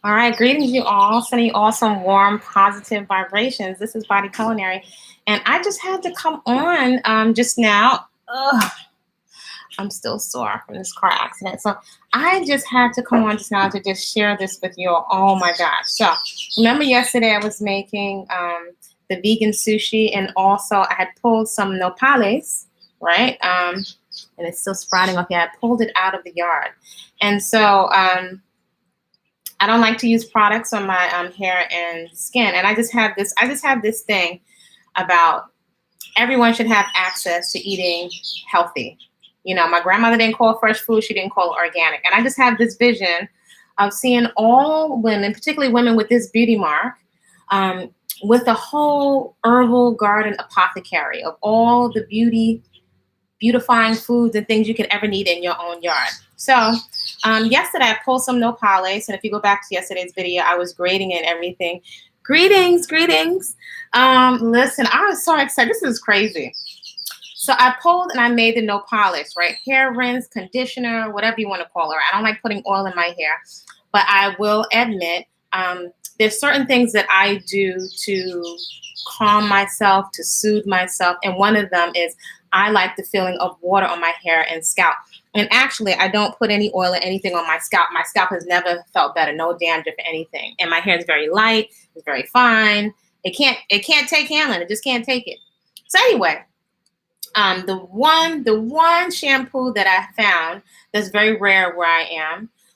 All right, greetings, you all. Sending you all some warm, positive vibrations. This is Body-Culinary, and I just had to come on just now. Ugh, I'm still sore from this car accident, so I just had to come on just now to just share this with you all. Oh my gosh! So remember yesterday I was making the vegan sushi, and also I had pulled some nopales, right? And it's still sprouting up here. I pulled it out of the yard, and so. I don't like to use products on my hair and skin, and I just have this thing about everyone should have access to eating healthy. You know, my grandmother didn't call fresh food; she didn't call it organic, and I just have this vision of seeing all women, particularly women with this beauty mark, with a whole herbal garden apothecary of all the beautifying foods and things you could ever need in your own yard. So yesterday I pulled some nopales, and if you go back to yesterday's video, I was grading and everything. Greetings. Listen, I was so excited. This is crazy. So I pulled and I made the nopales, right? Hair rinse, conditioner, whatever you want to call it. I don't like putting oil in my hair, but I will admit there's certain things that I do to calm myself, to soothe myself, and one of them is I like the feeling of water on my hair and scalp. And actually, I don't put any oil or anything on my scalp. My scalp has never felt better, no dandruff or anything. And my hair is very light, it's very fine. It can't take handling. It just can't take it. So anyway, the one shampoo that I found that's very rare where I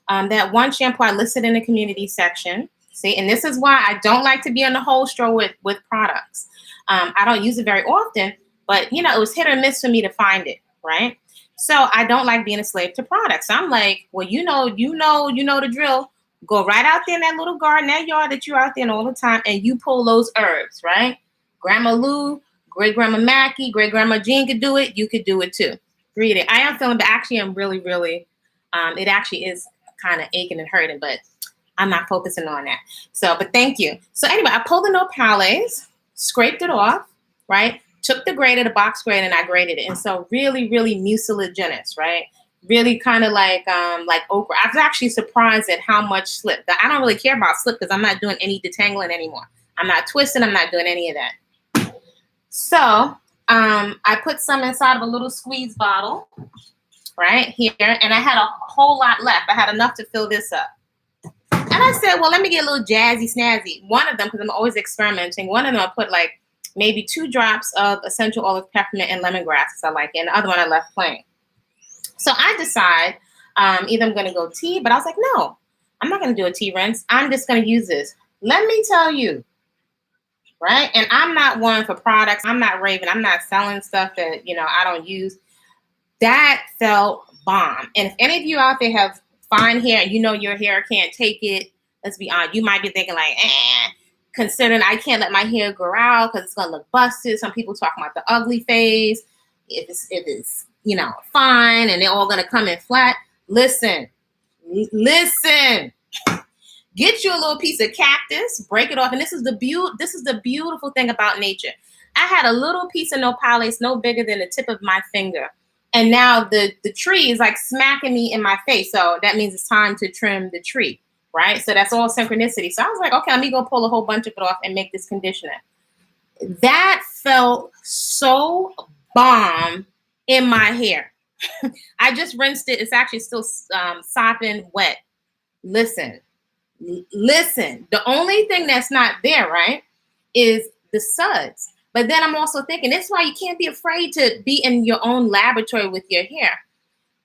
am, that one shampoo I listed in the community section. See, and this is why I don't like to be on the whole straw with products. I don't use it very often, but you know, it was hit or miss for me to find it, right? So I don't like being a slave to products. I'm like, well, you know the drill. Go right out there in that little garden, that yard that you're out there in all the time, and you pull those herbs, right? Grandma Lou, great grandma Mackie, great grandma Jean could do it. You could do it too. Read it. I am feeling, but actually, I'm really, it actually is kind of aching and hurting, but I'm not focusing on that. So, but thank you. So anyway, I pulled the nopales, scraped it off, right? Took the grater, the box grater, and I grated it. And so really mucilaginous, right? Really kind of like okra. I was actually surprised at how much slip. I don't really care about slip because I'm not doing any detangling anymore. I'm not twisting. I'm not doing any of that. So I put some inside of a little squeeze bottle right here. And I had a whole lot left. I had enough to fill this up. And I said, well, let me get a little jazzy snazzy. One of them, because I'm always experimenting, one of them I put like maybe 2 drops of essential oil of peppermint and lemongrass because I like it. And the other one I left plain. So I decide either I'm going to go tea, but I was like, no, I'm not going to do a tea rinse. I'm just going to use this. Let me tell you, right? And I'm not one for products. I'm not raving. I'm not selling stuff that, you know, I don't use. That felt bomb. And if any of you out there have fine hair and you know your hair can't take it, let's be honest, you might be thinking like, considering I can't let my hair grow out because it's gonna look busted. Some people talk about the ugly phase. If it's you know fine and they're all gonna come in flat. Listen. Get you a little piece of cactus, break it off, and this is the beautiful thing about nature. I had a little piece of nopales, no bigger than the tip of my finger, and now the tree is like smacking me in my face. So that means it's time to trim the tree. Right? So that's all synchronicity. So I was like, okay, let me go pull a whole bunch of it off and make this conditioner. That felt so bomb in my hair. I just rinsed it. It's actually still sopping wet. Listen. The only thing that's not there, right, is the suds. But then I'm also thinking, that's why you can't be afraid to be in your own laboratory with your hair.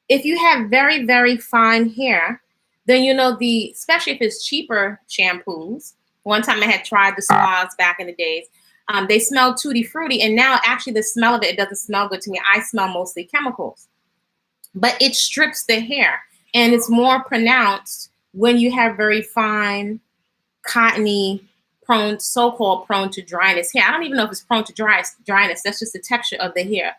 If you have very, very fine hair, then you know especially if it's cheaper shampoos. One time I had tried the Suaves back in the days. They smell tutti frutti, and now actually the smell of it doesn't smell good to me. I smell mostly chemicals, but it strips the hair, and it's more pronounced when you have very fine, cottony, so-called prone to dryness hair. I don't even know if it's prone to dryness. That's just the texture of the hair.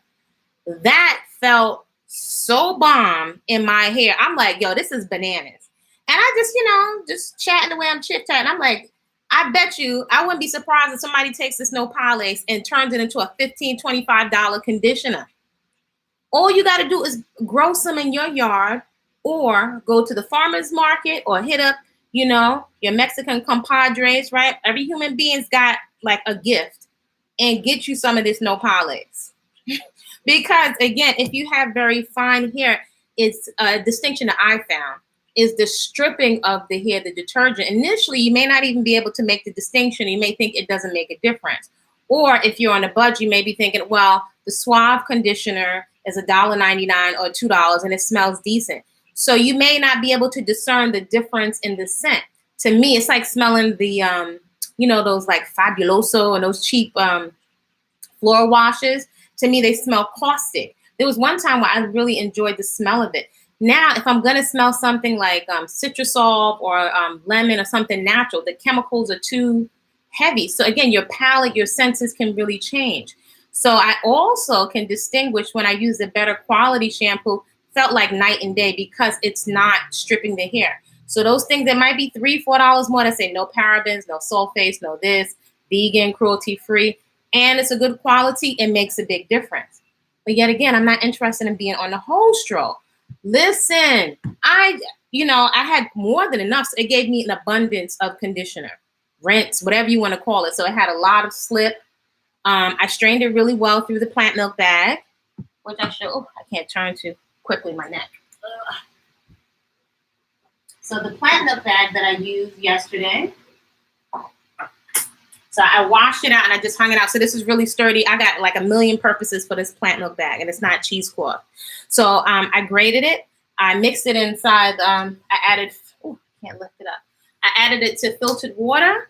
That felt so bomb in my hair. I'm like, yo, this is bananas. And I just chatting the way I'm chit-chatting. I'm like, I bet you I wouldn't be surprised if somebody takes this nopales and turns it into a $15, $25 conditioner. All you got to do is grow some in your yard or go to the farmer's market or hit up, you know, your Mexican compadres, right? Every human being's got like a gift, and get you some of this nopales. Because again, if you have very fine hair, it's a distinction that I found is the stripping of the hair, the detergent. Initially, you may not even be able to make the distinction. You may think it doesn't make a difference. Or if you're on a budget, you may be thinking, well, the Suave conditioner is $1.99 or $2 and it smells decent. So you may not be able to discern the difference in the scent. To me, it's like smelling the, you know, those like Fabuloso and those cheap floor washes. To me, they smell caustic. There was one time where I really enjoyed the smell of it. Now, if I'm going to smell something like citrusol or lemon or something natural, the chemicals are too heavy. So again, your palate, your senses can really change. So I also can distinguish when I use a better quality shampoo, felt like night and day because it's not stripping the hair. So those things that might be $3, $4 more that say no parabens, no sulfates, no this, vegan, cruelty-free, and it's a good quality, it makes a big difference. But yet again, I'm not interested in being on the whole stroll. Listen, I had more than enough. So it gave me an abundance of conditioner, rinse, whatever you want to call it. So it had a lot of slip. I strained it really well through the plant milk bag, which I can't turn too quickly, my neck. Ugh. So the plant milk bag that I used yesterday, so I washed it out and I just hung it out. So this is really sturdy. I got like a million purposes for this plant milk bag, and it's not cheesecloth. So I grated it. I mixed it inside. I added, can't lift it up. I added it to filtered water.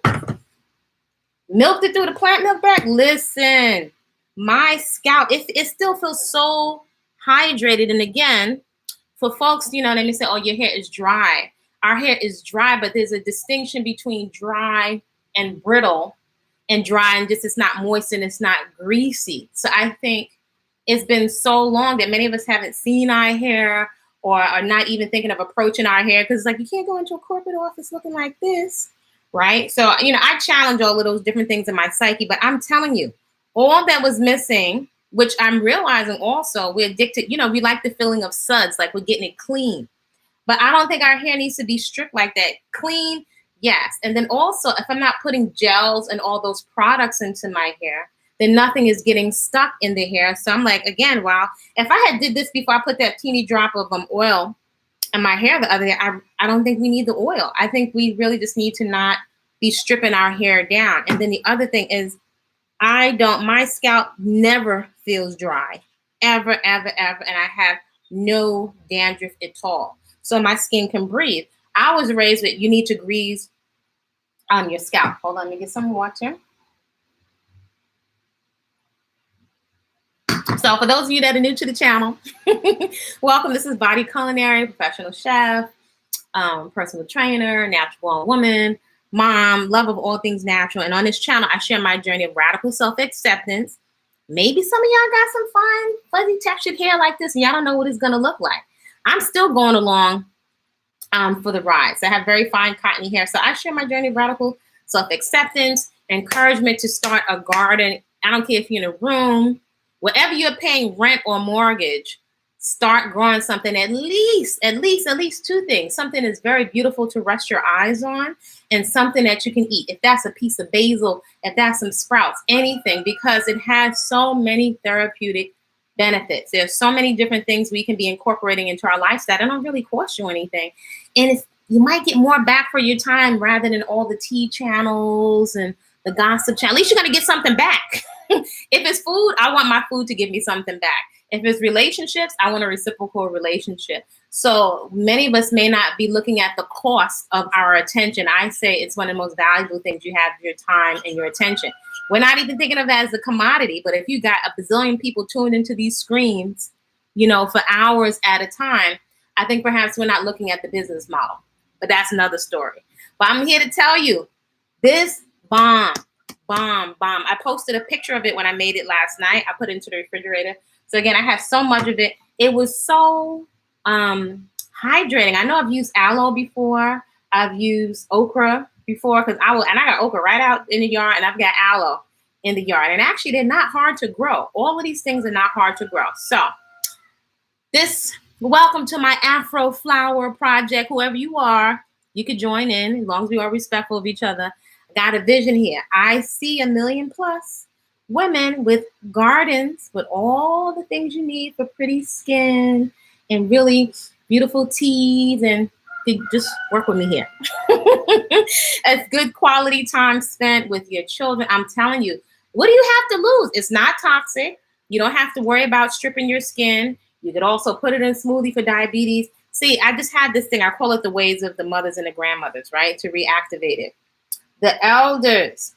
Milked it through the plant milk bag. Listen, my scalp, it still feels so hydrated. And again, for folks, you know, they may say, oh, your hair is dry. Our hair is dry, but there's a distinction between dry and brittle. And dry and just it's not moist and it's not greasy. So I think it's been so long that many of us haven't seen our hair or are not even thinking of approaching our hair because it's like you can't go into a corporate office looking like this, right? So, you know, I challenge all of those different things in my psyche, but I'm telling you, all that was missing, which I'm realizing also, we're addicted, you know, we like the feeling of suds, like we're getting it clean. But I don't think our hair needs to be stripped like that. Clean, yes. And then also, if I'm not putting gels and all those products into my hair, then nothing is getting stuck in the hair. So I'm like, again, wow, if I had did this before I put that teeny drop of oil in my hair the other day, I don't think we need the oil. I think we really just need to not be stripping our hair down. And then the other thing is, my scalp never feels dry, ever, ever, ever. And I have no dandruff at all. So my skin can breathe. I was raised with you need to grease on your scalp. Hold on, let me get some water. So for those of you that are new to the channel, welcome. This is Body-Culinary, professional chef, personal trainer, natural born woman, mom, love of all things natural. And on this channel, I share my journey of radical self-acceptance. Maybe some of y'all got some fine, fuzzy textured hair like this, and y'all don't know what it's going to look like. I'm still going along for the ride. So I have very fine cottony hair. So I share my journey of radical self-acceptance, encouragement to start a garden. I don't care if you're in a room, whatever you're paying rent or mortgage, start growing something, at least two things. Something that's very beautiful to rest your eyes on and something that you can eat. If that's a piece of basil, if that's some sprouts, anything, because it has so many therapeutic benefits. There's so many different things we can be incorporating into our lifestyle. It don't really cost you anything. And you might get more back for your time rather than all the tea channels and the gossip channel. At least you're going to get something back. If it's food, I want my food to give me something back. If it's relationships, I want a reciprocal relationship. So many of us may not be looking at the cost of our attention. I say it's one of the most valuable things you have, your time and your attention. We're not even thinking of it as a commodity, but if you got a bazillion people tuned into these screens, you know, for hours at a time, I think perhaps we're not looking at the business model, but that's another story. But I'm here to tell you, this bomb. I posted a picture of it when I made it last night. I put it into the refrigerator. So again, I have so much of it. It was so hydrating. I know I've used aloe before. I've used okra before and I got okra right out in the yard, and I've got aloe in the yard. And actually, they're not hard to grow. All of these things are not hard to grow. So welcome to my Afro flower project. Whoever you are, You could join in as long as we are respectful of each other. I got a vision here. I see 1 million plus women with gardens with all the things you need for pretty skin and really beautiful teeth, and just work with me here. It's good quality time spent with your children. I'm telling you, what do you have to lose? It's not toxic. You don't have to worry about stripping your skin. You could also put it in a smoothie for diabetes. See, I just had this thing. I call it the ways of the mothers and the grandmothers, right? To reactivate it. The elders,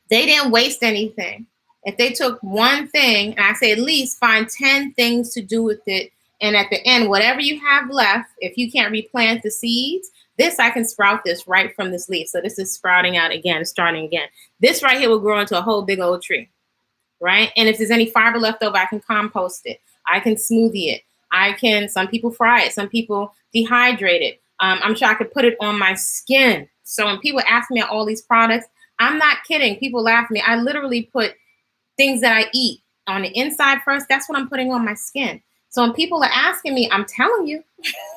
they didn't waste anything. If they took one thing, and I say at least find 10 things to do with it, and at the end, whatever you have left, if you can't replant the seeds, this I can sprout this right from this leaf. So this is sprouting out again, starting again. This right here will grow into a whole big old tree, right? And if there's any fiber left over, I can compost it. I can smoothie it. Some people fry it. Some people dehydrate it. I'm sure I could put it on my skin. So when people ask me all these products, I'm not kidding. People laugh at me. I literally put things that I eat on the inside first. That's what I'm putting on my skin. So when people are asking me, I'm telling you,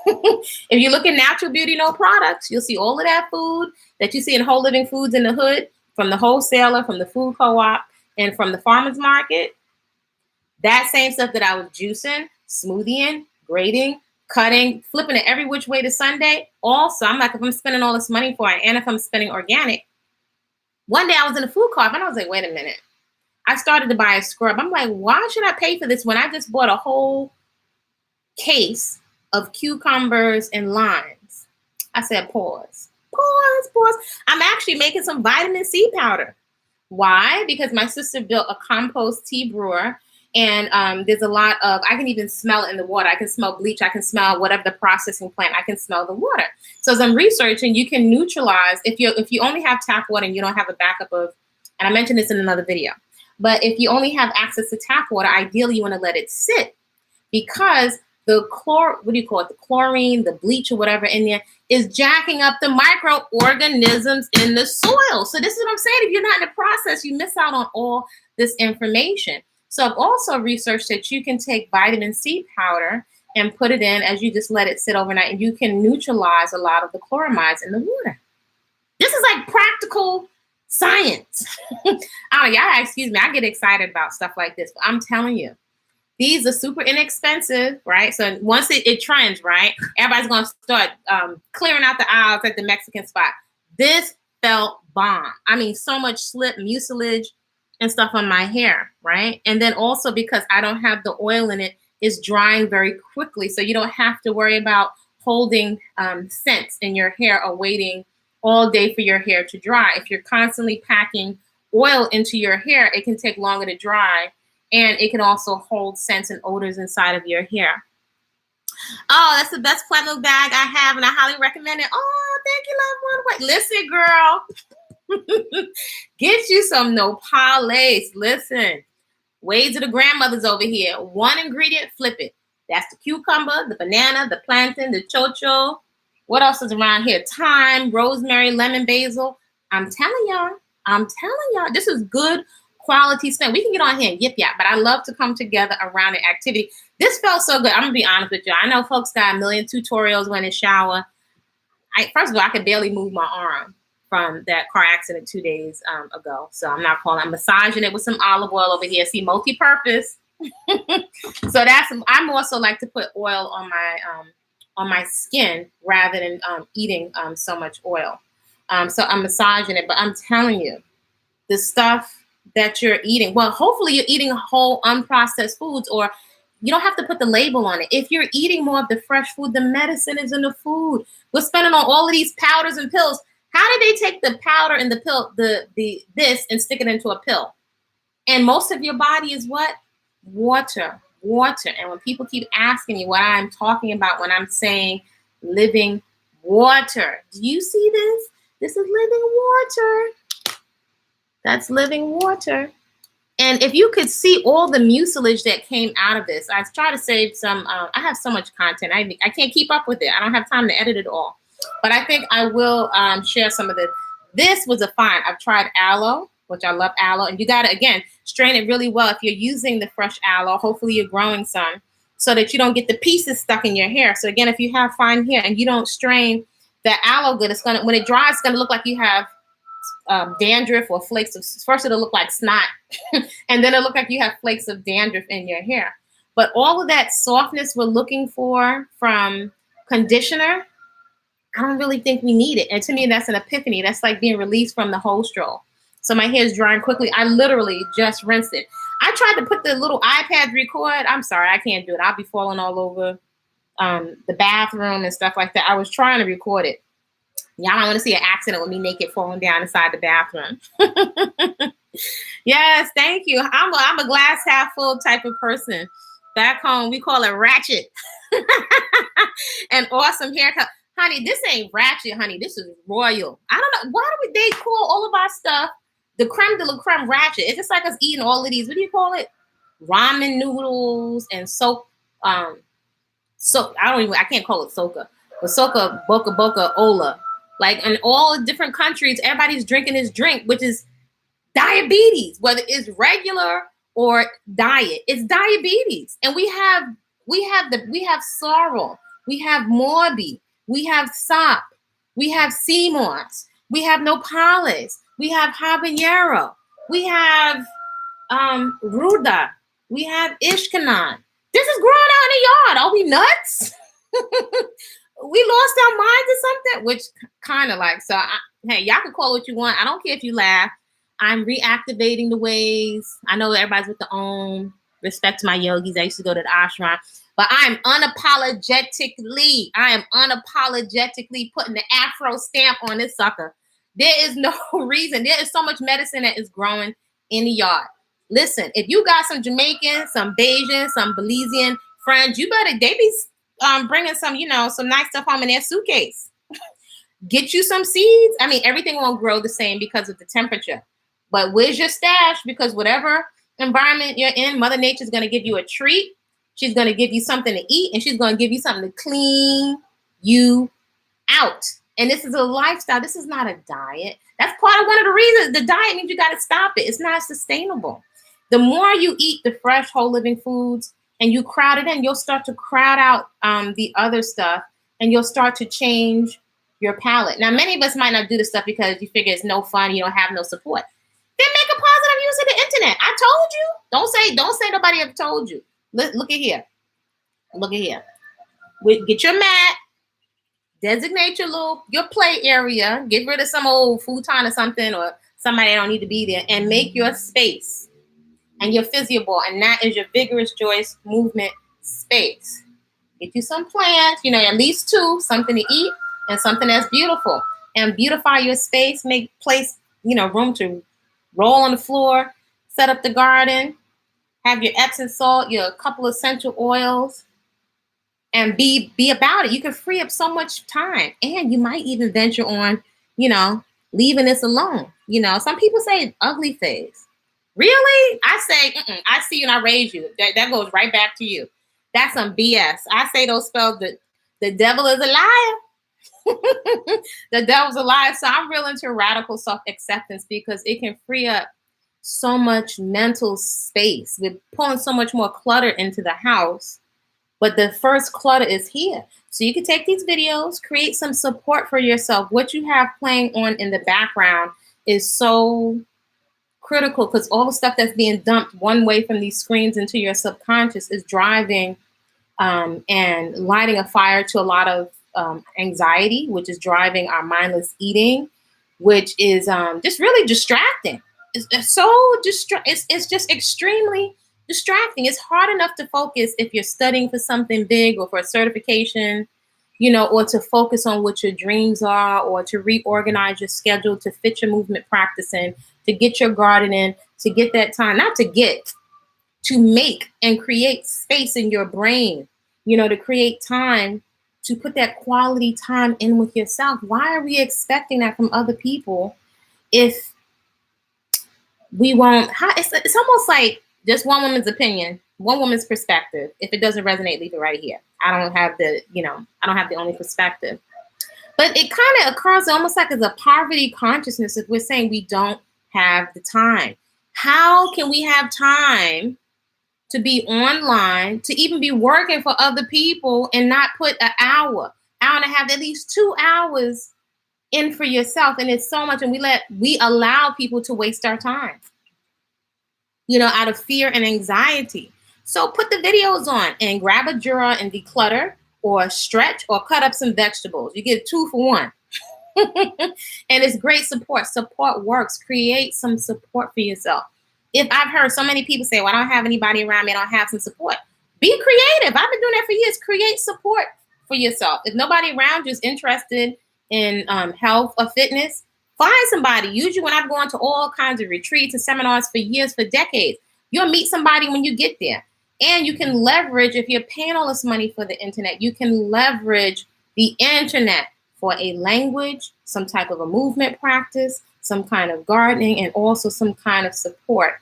if you look at Natural Beauty No Products, you'll see all of that food that you see in Whole Living Foods in the hood, from the wholesaler, from the food co-op, and from the farmer's market. That same stuff that I was juicing, smoothieing, grating, cutting, flipping it every which way to Sunday. Also, I'm like, if I'm spending all this money for it, and if I'm spending organic. One day I was in a food co-op and I was like, wait a minute. I started to buy a scrub. I'm like, why should I pay for this when I just bought a whole case of cucumbers and limes? I said, pause. I'm actually making some vitamin C powder. Why? Because my sister built a compost tea brewer, and there's a lot of, I can even smell it in the water. I can smell bleach. I can smell whatever the processing plant. I can smell the water. So as I'm researching, you can neutralize, if you only have tap water and you don't have a backup of, and I mentioned this in another video, but if you only have access to tap water, ideally you want to let it sit, because the the chlorine, the bleach or whatever in there is jacking up the microorganisms in the soil. So this is what I'm saying. If you're not in the process, you miss out on all this information. So I've also researched that you can take vitamin C powder and put it in as you just let it sit overnight, and you can neutralize a lot of the chloramides in the water. This is like practical science. Excuse me, I get excited about stuff like this, but I'm telling you, these are super inexpensive, right? So once it trends, right, everybody's going to start clearing out the aisles at the Mexican spot. This felt bomb. I mean, so much slip, mucilage, and stuff on my hair, right? And then also because I don't have the oil in it, it's drying very quickly. So you don't have to worry about holding scents in your hair or waiting all day for your hair to dry. If you're constantly packing oil into your hair, it can take longer to dry, and it can also hold scents and odors inside of your hair. Oh, that's the best plant milk bag I have, and I highly recommend it. Oh, thank you, loved one. Wait, listen, girl. Get you some nopales. Listen, ways of the grandmothers over here. One ingredient, flip it. That's the cucumber, the banana, the plantain, the chocho. What else is around here? Thyme, rosemary, lemon, basil. I'm telling y'all, this is good quality spent. We can get on here and yip yap, but I love to come together around an activity. This felt so good. I'm gonna be honest with you. I know folks got a million tutorials when in shower. First of all, I could barely move my arm from that car accident 2 days ago. So I'm massaging it with some olive oil over here. See, multi-purpose. So I'm also like to put oil on my skin rather than eating so much oil. So I'm massaging it, but I'm telling you, the stuff that you're eating, well, hopefully you're eating whole unprocessed foods, or you don't have to put the label on it. If you're eating more of the fresh food, the medicine is in the food. We're spending on all of these powders and pills. How did they take the powder and the pill, this, and stick it into a pill? And most of your body is what? Water. And when people keep asking me what I'm talking about when I'm saying living water, do you see this? This is living water. That's living water. And if you could see all the mucilage that came out of this, I try to save some. I have so much content. I can't keep up with it. I don't have time to edit it all. But I think I will share some of this. This was a find. I've tried aloe, which I love aloe. And you got to, again, strain it really well. If you're using the fresh aloe, hopefully you're growing some so that you don't get the pieces stuck in your hair. So again, if you have fine hair and you don't strain that aloe good, it's gonna, when it dries, it's gonna look like you have dandruff or flakes of, first it'll look like snot and then it'll look like you have flakes of dandruff in your hair. But all of that softness we're looking for from conditioner, I don't really think we need it. And to me, that's an epiphany. That's like being released from the hose stroll. So my hair is drying quickly. I literally just rinsed it. I tried to put the little iPad to record. I'm sorry, I can't do it. I'll be falling all over the bathroom and stuff like that. I was trying to record it. Y'all don't want to see an accident with me naked falling down inside the bathroom. Yes, thank you. I'm a glass half full type of person. Back home, we call it ratchet. An awesome haircut. Honey, this ain't ratchet, honey. This is royal. I don't know. Why do they call all of our stuff the creme de la creme ratchet? It's just like us eating all of these, what do you call it? Ramen noodles and soap. I can't call it soca. But soca, boca, boca, ola. Like in all different countries, everybody's drinking this drink, which is diabetes, whether it's regular or diet. It's diabetes. And we have sorrel, we have morbi, we have sop, we have sea moss, we have nopales, we have habanero, we have ruda, we have ishkanan. This is growing out in the yard. Are we nuts? We lost our minds or something, which kind of like, so hey, y'all can call it what you want. I don't care if you laugh. I'm reactivating the ways. I know everybody's with the Om. Respect to my yogis. I used to go to the ashram. But I am unapologetically putting the Afro stamp on this sucker. There is no reason. There is so much medicine that is growing in the yard. Listen, if you got some Jamaican, some Bajan, some Belizean friends, you better, they be bringing some, some nice stuff home in their suitcase. Get you some seeds. I mean, everything won't grow the same because of the temperature. But where's your stash? Because whatever environment you're in, Mother Nature's going to give you a treat. She's going to give you something to eat, and she's going to give you something to clean you out. And this is a lifestyle. This is not a diet. That's part of one of the reasons. The diet means you got to stop it. It's not sustainable. The more you eat the fresh, whole living foods and you crowd it in, you'll start to crowd out the other stuff, and you'll start to change your palate. Now, many of us might not do this stuff because you figure it's no fun. You don't have no support. Then make a positive use of the internet. I told you. Don't say nobody ever told you. Look at here. Look at here. Get your mat. Designate your play area. Get rid of some old futon or something, or somebody that don't need to be there, and make your space and your physio ball. And that is your vigorous joyous movement space. Get you some plants, at least 2, something to eat and something that's beautiful. And beautify your space. Make place, room to roll on the floor. Set up the garden. Have your Epsom salt, your couple of essential oils, and be about it. You can free up so much time, and you might even venture on, leaving this alone. Some people say ugly phase. Really? I say, I see you and I raise you. That goes right back to you. That's some BS. I say those spells that the devil is a liar. The devil's a liar. So I'm real into radical self-acceptance because it can free up so much mental space. We're pulling so much more clutter into the house, but the first clutter is here. So you can take these videos, create some support for yourself. What you have playing on in the background is so critical, because all the stuff that's being dumped one way from these screens into your subconscious is driving and lighting a fire to a lot of anxiety, which is driving our mindless eating, which is just really distracting. It's just extremely distracting. It's hard enough to focus if you're studying for something big or for a certification, or to focus on what your dreams are, or to reorganize your schedule, to fit your movement practice in, to get your garden in, to get that time, to make and create space in your brain, to create time, to put that quality time in with yourself. Why are we expecting that from other people if we won't? It's almost like just one woman's opinion, one woman's perspective. If it doesn't resonate, leave it right here. I don't have the only perspective. But it kind of occurs almost like as a poverty consciousness if we're saying we don't have the time. How can we have time to be online, to even be working for other people and not put an hour hour and a half, at least 2 hours in for yourself. And it's so much. And we allow people to waste our time, you know, out of fear and anxiety. So put the videos on and grab a drawer and declutter or stretch or cut up some vegetables. You get 2 for 1. And it's great support. Support works. Create some support for yourself. If I've heard so many people say, well, I don't have anybody around me, I don't have some support. Be creative. I've been doing that for years. Create support for yourself. If nobody around you is interested in health or fitness, find somebody. Usually when I've gone to all kinds of retreats and seminars for years, for decades, you'll meet somebody when you get there. And you can leverage, if you're paying all this money for the internet, you can leverage the internet for a language, some type of a movement practice, some kind of gardening, and also some kind of support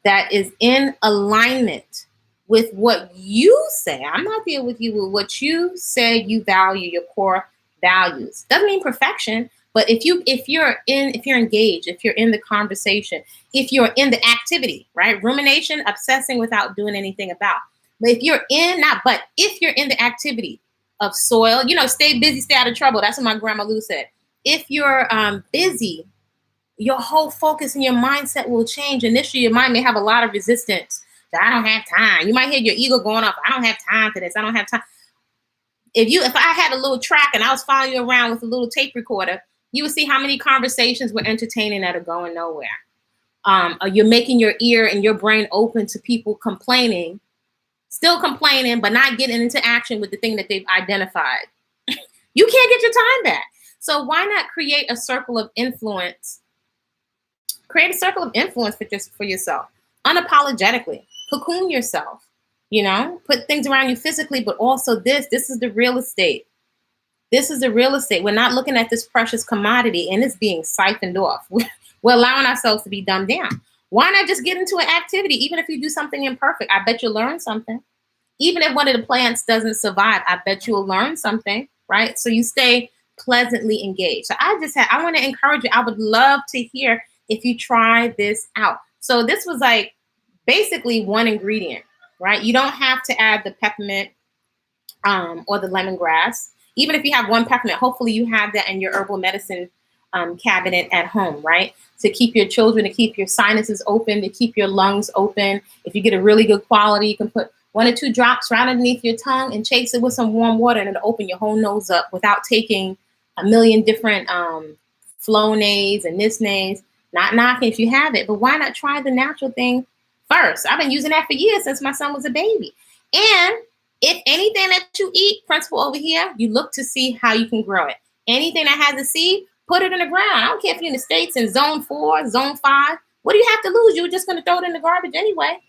that is in alignment with what you say. I'm not there with you, with what you say you value, your core values. Doesn't mean perfection, but if you're engaged, if you're in the conversation, if you're in the activity, right? Rumination, obsessing without doing anything about. But if you're in the activity of soil, you know, stay busy, stay out of trouble. That's what my grandma Lou said. If you're busy, your whole focus and your mindset will change. Initially, your mind may have a lot of resistance. That I don't have time. You might hear your ego going off. I don't have time for this. I don't have time. If I had a little track and I was following you around with a little tape recorder, you would see how many conversations we're entertaining that are going nowhere. You're making your ear and your brain open to people complaining, still complaining, but not getting into action with the thing that they've identified. You can't get your time back. So why not create a circle of influence? Create a circle of influence for yourself, unapologetically. Cocoon yourself, you know, put things around you physically, but also this is the real estate. This is the real estate. We're not looking at this precious commodity and it's being siphoned off. We're allowing ourselves to be dumbed down. Why not just get into an activity? Even if you do something imperfect, I bet you'll learn something. Even if one of the plants doesn't survive, I bet you'll learn something, right? So you stay pleasantly engaged. So I want to encourage you. I would love to hear if you try this out. So this was like basically one ingredient, right? You don't have to add the peppermint or the lemongrass. Even if you have one peppermint, hopefully you have that in your herbal medicine cabinet at home, right? To keep your children, to keep your sinuses open, to keep your lungs open. If you get a really good quality, you can put 1 or 2 drops right underneath your tongue and chase it with some warm water and it'll open your whole nose up without taking a million different Flonase and Nisnase. Not knocking if you have it, but why not try the natural thing first? I've been using that for years since my son was a baby. And if anything that you eat, principle over here, you look to see how you can grow it. Anything that has a seed, put it in the ground. I don't care if you're in the States in zone 4, zone 5. What do you have to lose? You're just going to throw it in the garbage anyway.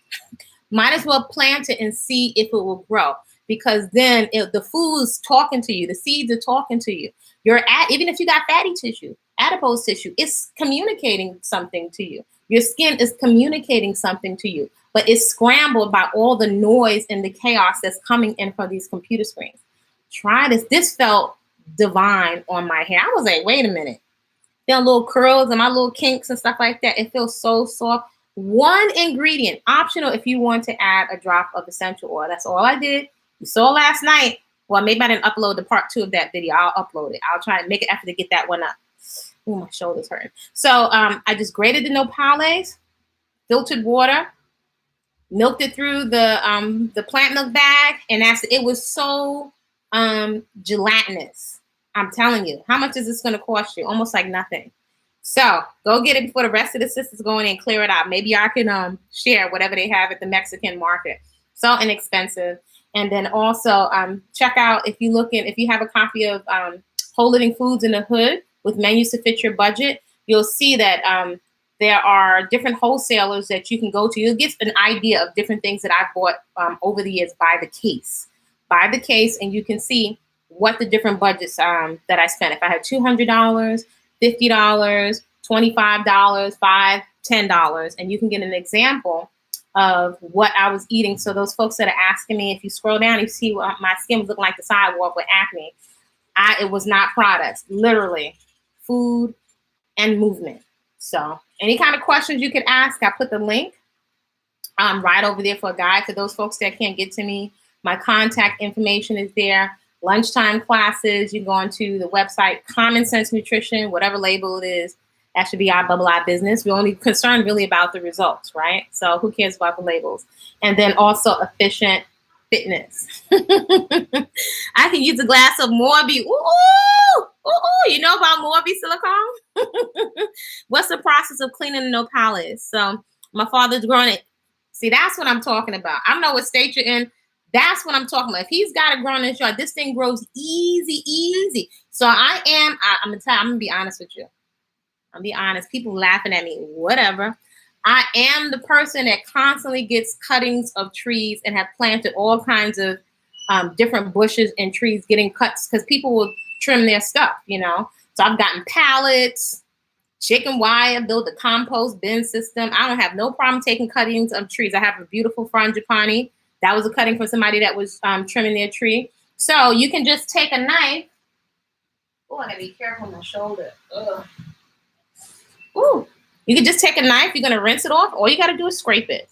Might as well plant it and see if it will grow, because then the food's talking to you. The seeds are talking to you. Even if you got fatty tissue, adipose tissue, it's communicating something to you. Your skin is communicating something to you, but it's scrambled by all the noise and the chaos that's coming in from these computer screens. Try this. This felt divine on my hair. I was like, wait a minute. There are little curls and my little kinks and stuff like that. It feels so soft. One ingredient, optional if you want to add a drop of essential oil. That's all I did. You saw last night. Well, maybe I didn't upload the part 2 of that video. I'll upload it. I'll try and make an effort to get that one up. Oh, my shoulder's hurting. So I just grated the nopales, filtered water, milked it through the plant milk bag, and it was so gelatinous. I'm telling you. How much is this going to cost you? Almost like nothing. So go get it before the rest of the sisters go in and clear it out. Maybe I can share whatever they have at the Mexican market. So inexpensive. And then also check out, if you have a copy of Whole Living Foods in the Hood with menus to fit your budget, you'll see that there are different wholesalers that you can go to. You'll get an idea of different things that I've bought over the years by the case. By the case, and you can see what the different budgets that I spent. If I had $200, $50, $25, $5, $10, and you can get an example of what I was eating. So those folks that are asking me, if you scroll down, you see what my skin was looking like the sidewalk with acne. It was not products, literally food and movement. So any kind of questions you could ask, I put the link right over there for a guide for those folks that can't get to me. My contact information is there. lunchtime classes. You go onto the website, Common Sense Nutrition, whatever label it is. That should be our bubble eye business. We're only concerned really about the results, right? So who cares about the labels? And then also Efficient Fitness. I can use a glass of Morbi. Ooh, ooh, ooh. You know about Morbi silicone? What's the process of cleaning the nopales? So my father's growing it. See, that's what I'm talking about. I don't know what state you're in. That's what I'm talking about. If he's got it growing in his yard, this thing grows easy, easy. So I'm gonna be honest with you. I'll be honest. People laughing at me, whatever. I am the person that constantly gets cuttings of trees and have planted all kinds of different bushes and trees getting cuts because people will trim their stuff, you know. So I've gotten pallets, chicken wire, build a compost bin system. I don't have no problem taking cuttings of trees. I have a beautiful frangipani. That was a cutting from somebody that was trimming their tree. So you can just take a knife. Oh, I gotta be careful on my shoulder. Ugh. Ooh. You can just take a knife. You're gonna rinse it off. All you gotta do is scrape it,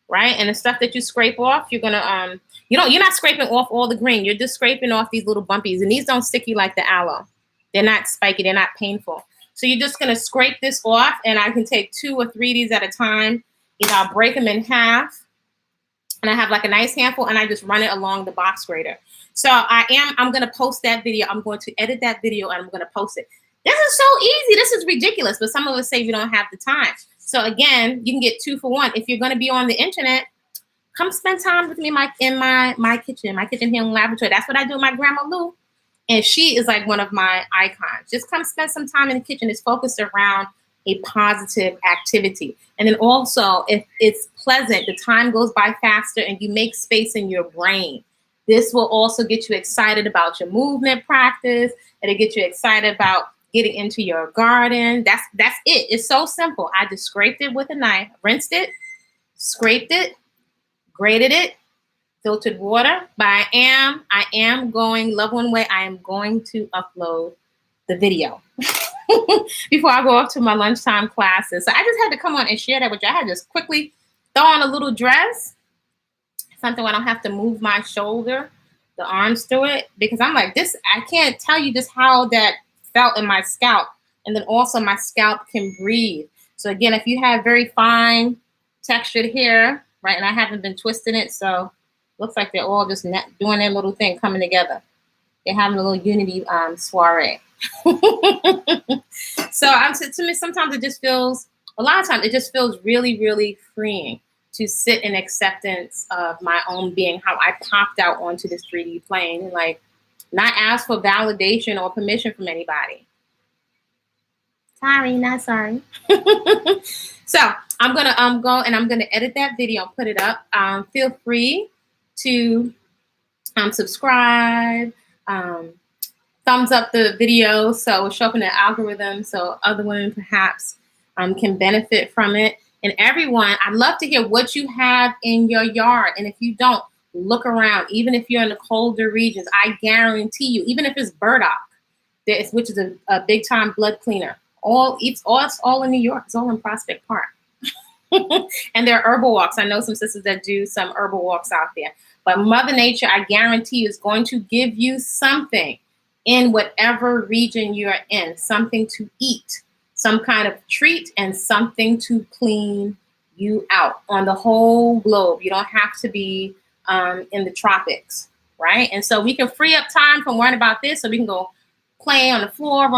right? And the stuff that you scrape off, you're gonna you're not scraping off all the green. You're just scraping off these little bumpies, and these don't stick you like the aloe. They're not spiky. They're not painful. So you're just gonna scrape this off, and I can take 2 or 3 of these at a time. You know, I'll break them in half. And I have like a nice handful and I just run it along the box grater. So I'm going to post that video. I'm going to edit that video and I'm going to post it. This is so easy. This is ridiculous. But some of us say we don't have the time. So again, you can get 2 for 1. If you're going to be on the internet, come spend time with me in my kitchen healing laboratory. That's what I do with my grandma Lou. And she is like one of my icons. Just come spend some time in the kitchen. It's focused around a positive activity. And then also, if it's pleasant, the time goes by faster and you make space in your brain. This will also get you excited about your movement practice. It'll get you excited about getting into your garden. That's it. It's so simple. I just scraped it with a knife, rinsed it, scraped it, grated it, filtered water. But I am going, love one way, I am going to upload the video before I go off to my lunchtime classes. So I just had to come on and share that with you. I had to just quickly throw on a little dress, something where I don't have to move my shoulder, the arms through it, because I'm like this. I can't tell you just how that felt in my scalp. And then also my scalp can breathe. So again, if you have very fine textured hair, right, and I haven't been twisting it, so looks like they're all just doing their little thing, coming together. They're having a little unity soiree. So to me, sometimes it just feels, a lot of times it just feels really, really freeing to sit in acceptance of my own being, how I popped out onto this 3D plane and like not ask for validation or permission from anybody. Sorry, not sorry. So I'm gonna go and I'm gonna edit that video and put it up. Feel free to subscribe. Thumbs up the video so it'll show up in the algorithm so other women perhaps can benefit from it. And everyone, I'd love to hear what you have in your yard. And if you don't, look around. Even if you're in the colder regions, I guarantee you, even if it's burdock, which is a big time blood cleaner, it's all in New York. It's all in Prospect Park. And there are herbal walks. I know some sisters that do some herbal walks out there. But Mother Nature, I guarantee you, is going to give you something in whatever region you're in, something to eat, some kind of treat, and something to clean you out on the whole globe. You don't have to be in the tropics, right? And so we can free up time from worrying about this so we can go play on the floor,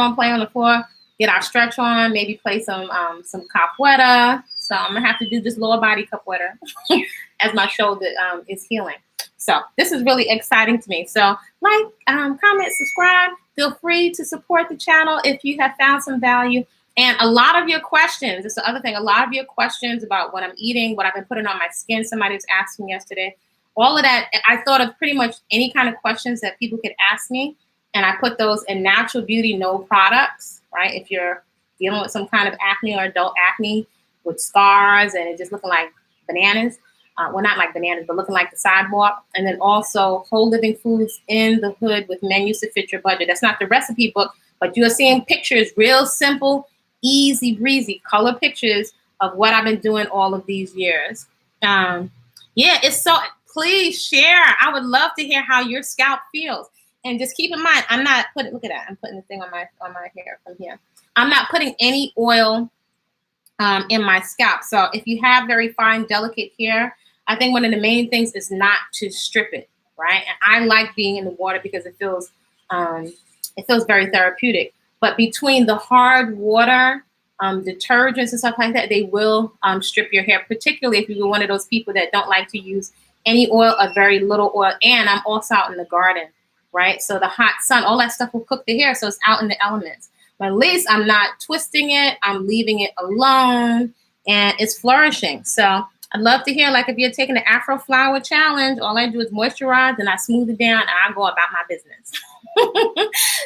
get our stretch on, maybe play some capoeira. So I'm gonna have to do just lower body capoeira as my shoulder is healing. So this is really exciting to me. So like, comment, subscribe. Feel free to support the channel if you have found some value. And a lot of your questions, that's the other thing, a lot of your questions about what I'm eating, what I've been putting on my skin, somebody was asking yesterday, all of that, I thought of pretty much any kind of questions that people could ask me. And I put those in Natural Beauty No Products, right? If you're dealing with some kind of acne or adult acne with scars and it just looking like bananas, well, not like bananas, but looking like the sidewalk. And then also Whole Living Foods in the Hood with menus to fit your budget. That's not the recipe book, but you're seeing pictures, real simple, easy breezy color pictures of what I've been doing all of these years. Yeah, it's so, please share. I would love to hear how your scalp feels. And just keep in mind, I'm not putting, look at that, I'm putting the thing on my hair from here. I'm not putting any oil in my scalp. So if you have very fine, delicate hair, I think one of the main things is not to strip it, right? And I like being in the water because it feels very therapeutic. But between the hard water, detergents and stuff like that, they will strip your hair, particularly if you're one of those people that don't like to use any oil or very little oil. And I'm also out in the garden, right? So the hot sun, all that stuff will cook the hair, so it's out in the elements. But at least I'm not twisting it, I'm leaving it alone, and it's flourishing. So I'd love to hear, like, if you're taking the Afro Flower Challenge, all I do is moisturize, and I smooth it down, and I go about my business.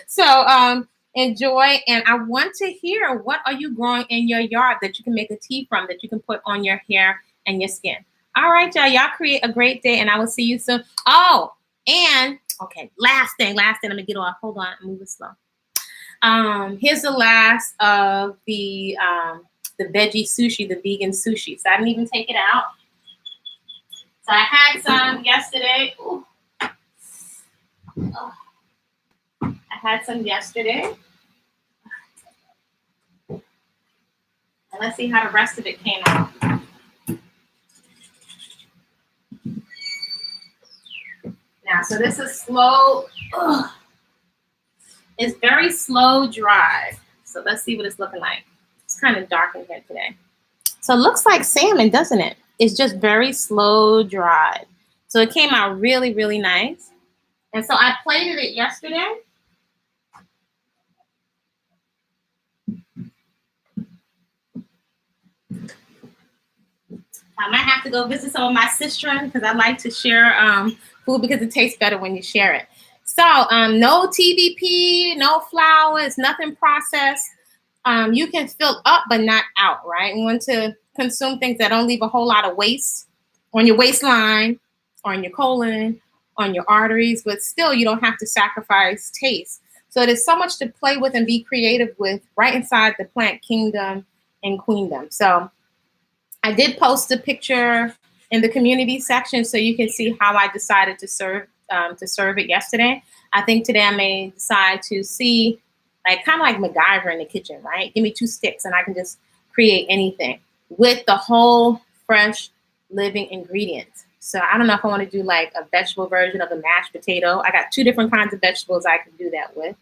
So enjoy, and I want to hear, what are you growing in your yard that you can make a tea from, that you can put on your hair and your skin? All right, y'all. Y'all create a great day, and I will see you soon. Oh, and okay, last thing. I'm gonna get off. Hold on, I'm moving slow. Here's the last of the veggie sushi, the vegan sushi. So I didn't even take it out. So I had some yesterday. Ooh. Oh. I had some yesterday. And let's see how the rest of it came out. Now, so this is slow. Ugh. It's very slow dry. So let's see what it's looking like. It's kind of dark in here today. So it looks like salmon, doesn't it? It's just very slow dried. So it came out really, really nice. And so I plated it yesterday. I might have to go visit some of my sisters because I like to share food because it tastes better when you share it. So no TVP, no flours, nothing processed. You can fill up but not out, right? You want to consume things that don't leave a whole lot of waste on your waistline, or in your colon, on your arteries, but still you don't have to sacrifice taste. So there's so much to play with and be creative with right inside the plant kingdom and queendom. So I did post a picture in the community section so you can see how I decided to serve it yesterday. I think today I may decide to see, like, kind of like MacGyver in the kitchen, right? Give me 2 sticks and I can just create anything with the whole fresh living ingredients. So I don't know if I want to do like a vegetable version of a mashed potato. I got 2 different kinds of vegetables I can do that with.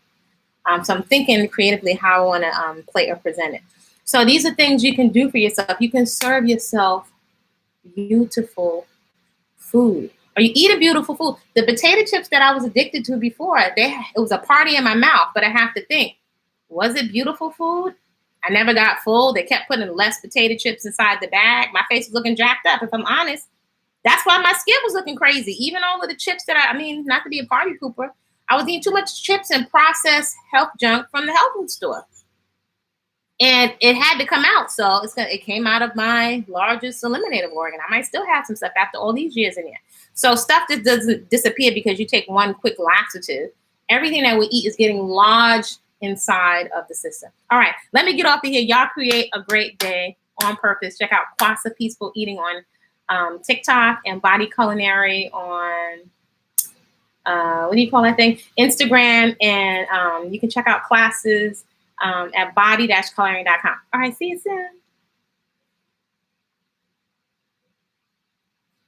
So I'm thinking creatively how I want to plate or present it. So these are things you can do for yourself. You can serve yourself beautiful food, or you eat a beautiful food. The potato chips that I was addicted to before, it was a party in my mouth, but I have to think, was it beautiful food? I never got full. They kept putting less potato chips inside the bag. My face was looking jacked up, if I'm honest. That's why my skin was looking crazy. Even all of the chips that I mean, not to be a party pooper, I was eating too much chips and processed health junk from the health food store. And it had to come out. So it came out of my largest eliminative organ. I might still have some stuff after all these years in there. So stuff that doesn't disappear because you take one quick laxative. Everything that we eat is getting lodged inside of the system. All right, let me get off of here. Y'all create a great day on purpose. Check out Kwasa Peaceful Eating on TikTok, and Body-Culinary on, what do you call that thing? Instagram. And you can check out classes at body-culinary.com. All right, see you soon.